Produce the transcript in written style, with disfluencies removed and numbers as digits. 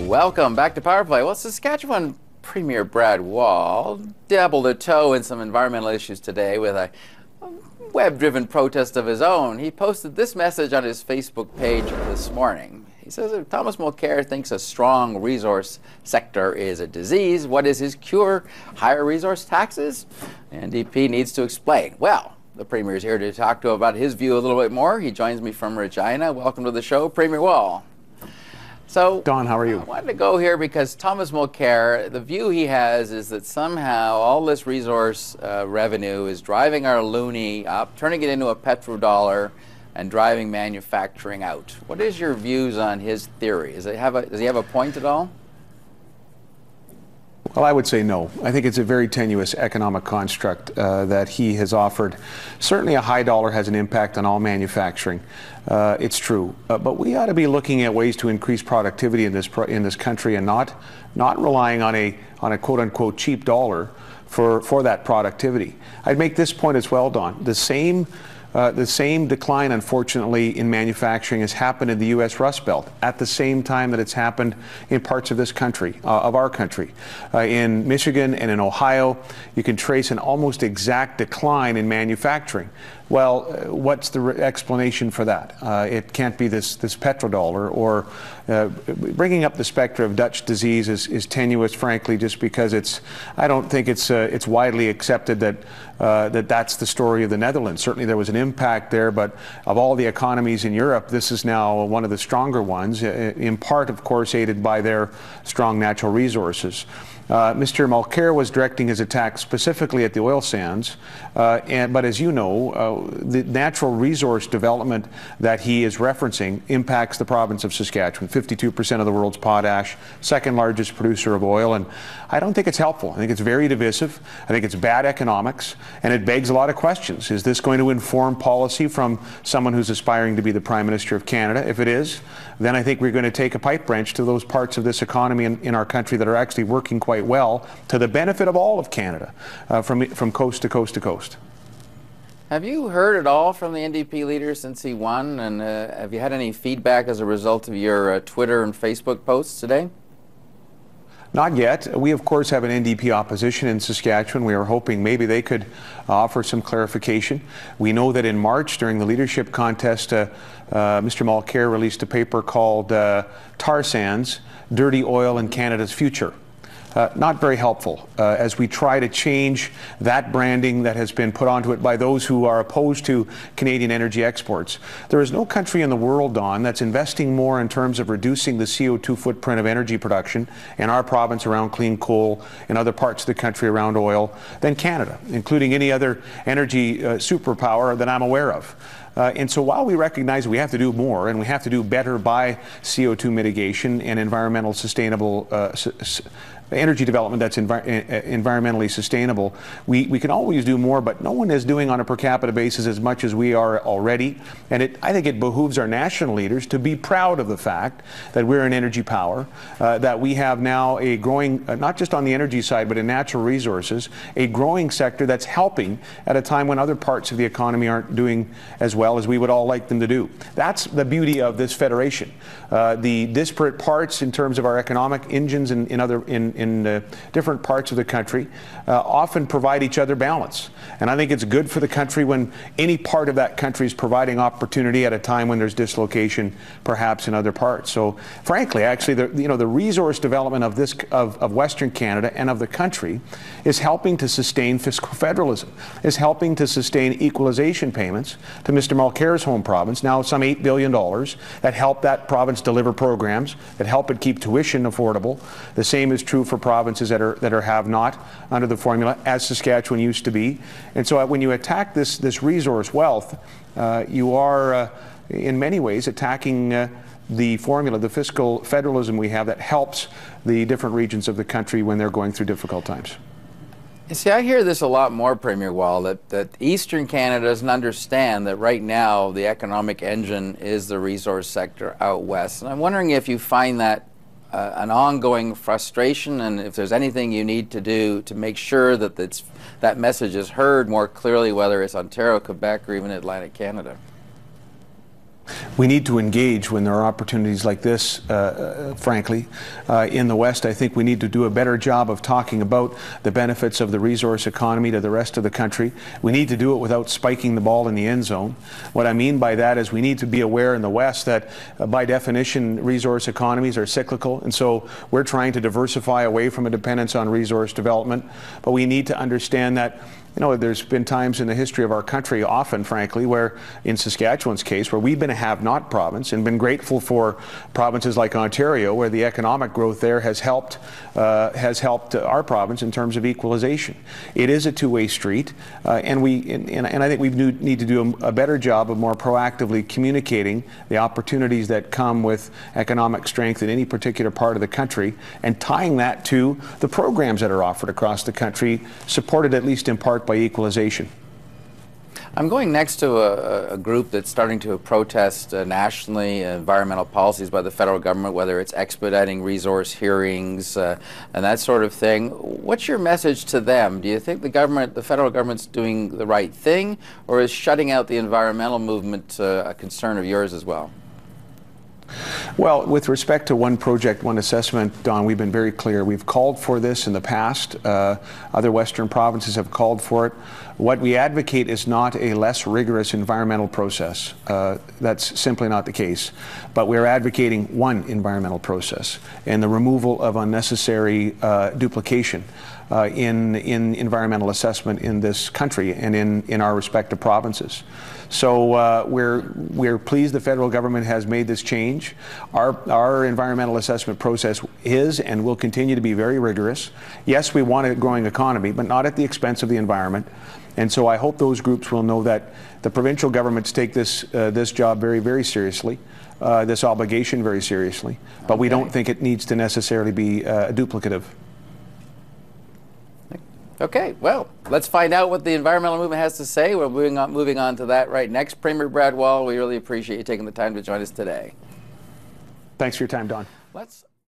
Welcome back to PowerPlay. Well, Saskatchewan Premier Brad Wall dabbled a toe in some environmental issues today with a web-driven protest of his own. He posted this message on his Facebook page this morning. He says, if Thomas Mulcair thinks a strong resource sector is a disease, what is his cure? Higher resource taxes? NDP needs to explain. Well, the Premier is here to talk to about his view a little bit more. He joins me from Regina. Welcome to the show, Premier Wall. So, Don, how are you? I wanted to go here because Thomas Mulcair, the view he has is that somehow all this resource revenue is driving our loonie up, turning it into a petrodollar, and driving manufacturing out. What is your views on his theory? Does he have a point at all? Well, I would say no. I think it's a very tenuous economic construct that he has offered. Certainly a high dollar has an impact on all manufacturing. It's true. But we ought to be looking at ways to increase productivity in this country and not relying on a quote-unquote cheap dollar for that productivity. I'd make this point as well, Don. The same decline, unfortunately, in manufacturing has happened in the U.S. Rust Belt at the same time that it's happened in parts of this country, of our country. In Michigan and in Ohio, you can trace an almost exact decline in manufacturing. Well, what's the explanation for that? It can't be this petrodollar, or bringing up the specter of Dutch disease is tenuous, frankly, just because I don't think it's widely accepted that that's the story of the Netherlands. Certainly there was an impact there, but of all the economies in Europe, this is now one of the stronger ones, in part, of course, aided by their strong natural resources. Mr. Mulcair was directing his attack specifically at the oil sands, but as you know, the natural resource development that he is referencing impacts the province of Saskatchewan, 52% of the world's potash, second largest producer of oil, and I don't think it's helpful. I think it's very divisive. I think it's bad economics, and it begs a lot of questions. Is this going to inform policy from someone who's aspiring to be the Prime Minister of Canada? If it is, then I think we're going to take a pipe wrench to those parts of this economy in our country that are actually working quite well to the benefit of all of Canada, from coast to coast to coast. Have you heard at all from the NDP leader since he won, and have you had any feedback as a result of your Twitter and Facebook posts today? Not yet. We, of course, have an NDP opposition in Saskatchewan. We are hoping maybe they could offer some clarification. We know that in March, during the leadership contest, Mr. Mulcair released a paper called Tar Sands, Dirty Oil in Canada's Future. Not very helpful as we try to change that branding that has been put onto it by those who are opposed to Canadian energy exports. There is no country in the world, Don, that's investing more in terms of reducing the CO2 footprint of energy production in our province around clean coal, in other parts of the country around oil, than Canada, including any other energy superpower that I'm aware of. And so while we recognize we have to do more and we have to do better by CO2 mitigation and environmental sustainable energy development that's environmentally sustainable, we can always do more, but no one is doing on a per capita basis as much as we are already. And I think it behooves our national leaders to be proud of the fact that we're an energy power, that we have now a growing, not just on the energy side, but in natural resources, a growing sector that's helping at a time when other parts of the economy aren't doing as well as we would all like them to do. That's the beauty of this federation. The disparate parts in terms of our economic engines in different parts of the country often provide each other balance. And I think it's good for the country when any part of that country is providing opportunity at a time when there's dislocation, perhaps in other parts. So, frankly, actually, the resource development of Western Canada and of the country is helping to sustain fiscal federalism, is helping to sustain equalization payments to Mr. Mulcair's home province, now some $8 billion, that help that province deliver programs, that help it keep tuition affordable. The same is true for provinces that are have-not under the formula, as Saskatchewan used to be. And so when you attack this resource wealth, you are in many ways attacking the formula, the fiscal federalism we have that helps the different regions of the country when they're going through difficult times. You see, I hear this a lot more, Premier Wall, that Eastern Canada doesn't understand that right now the economic engine is the resource sector out west. And I'm wondering if you find that an ongoing frustration, and if there's anything you need to do to make sure that that message is heard more clearly, whether it's Ontario, Quebec, or even Atlantic Canada. We need to engage when there are opportunities like this, frankly. In the West, I think we need to do a better job of talking about the benefits of the resource economy to the rest of the country. We need to do it without spiking the ball in the end zone. What I mean by that is we need to be aware in the West that, by definition, resource economies are cyclical, and so we're trying to diversify away from a dependence on resource development. But we need to understand that, you know, there's been times in the history of our country, often, frankly, where, in Saskatchewan's case, where we've been a have-not province and been grateful for provinces like Ontario, where the economic growth there has helped our province in terms of equalization. It is a two-way street, and I think we need to do a better job of more proactively communicating the opportunities that come with economic strength in any particular part of the country, and tying that to the programs that are offered across the country, supported at least in part by equalization. I'm going next to a group that's starting to protest nationally environmental policies by the federal government, whether it's expediting resource hearings and that sort of thing. What's your message to them? Do you think the federal government's doing the right thing, or is shutting out the environmental movement a concern of yours as well? Well, with respect to one project, one assessment, Don, we've been very clear. We've called for this in the past. Other Western provinces have called for it. What we advocate is not a less rigorous environmental process. That's simply not the case. But we're advocating one environmental process and the removal of unnecessary duplication in environmental assessment in this country and in our respective provinces. So we're pleased the federal government has made this change. Our environmental assessment process is and will continue to be very rigorous. Yes, we want a growing economy, but not at the expense of the environment. And so I hope those groups will know that the provincial governments take this job very, very seriously, this obligation very seriously. But we don't think it needs to necessarily be duplicative. Okay, well, let's find out what the environmental movement has to say. We're moving on to that right next. Premier Brad Wall, we really appreciate you taking the time to join us today. Thanks for your time, Don. Let's